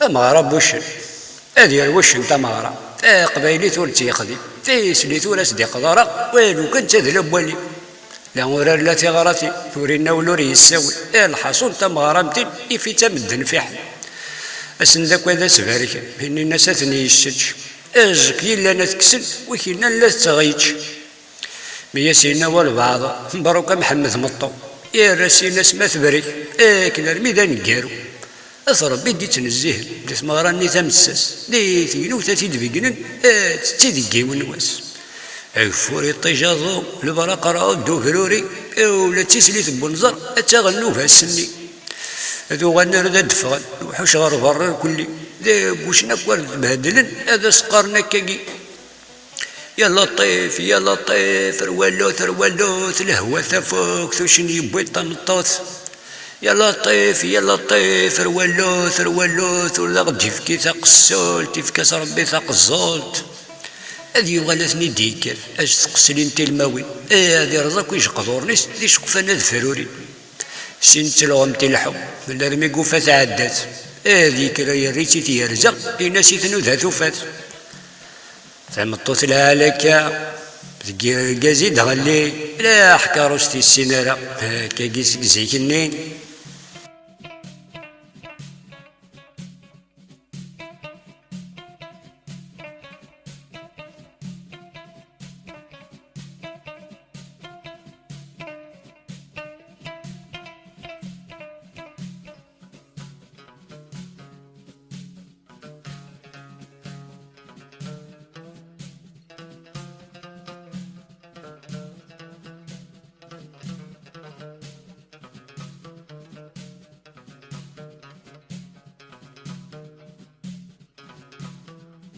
تمغرا بوشن هذه وشن تمغرا قبايلي ثور تيخدم تيسلي ثور اسدي قدرة ويلو كنت تذلب ولي لا ورار لا تغراتي ثورينا ولوري يساوي الحصول تمغرا متين يفي تمدن فيحل اسن ذاك هذا سبارك بين الناس ثني يشتش اجك يلا نتكسل وكينا لا تغيتش مياسينا والبعض مبروك محمد مطو يا راسينا سما ثبرك كنا الميدان كارو اضرب بيدي تنزيه دي ثمغراني تمسس دي ثينو تاتي دبيقنن تيدي ونواس عفوري طيجاضو البراق راو دو فروري ولا تيسلي تبونزر اتغنو فيها السني هذو غنر ذا دفغن وحوش غير برا كلي ذا بوشنا كوار مهدلن هذا سقارنا كاكي يا لطيف يا لطيف ثروالوث ثروالوث الهوى ثفوك ثوشني بويط تنطوث يا لطيف يا لطيف ثروالوث ثروالوث ولا غدي فكي ثاق السولت فكاس ربي ثاق الزولت هذي غالتني ديكر اش تقسلي انت الماوي هذي رزاك ويش قدورنيس دي شقفانا ذفروري سنت الغمتي الحب من رمي قوفة تعدات هذيك راهي ريتي تيرزق لناسي تنوذها ثوفات تمطوت لها لكا قازي دغلي لا حكا روستي السينارة هكا قيسك زيكنين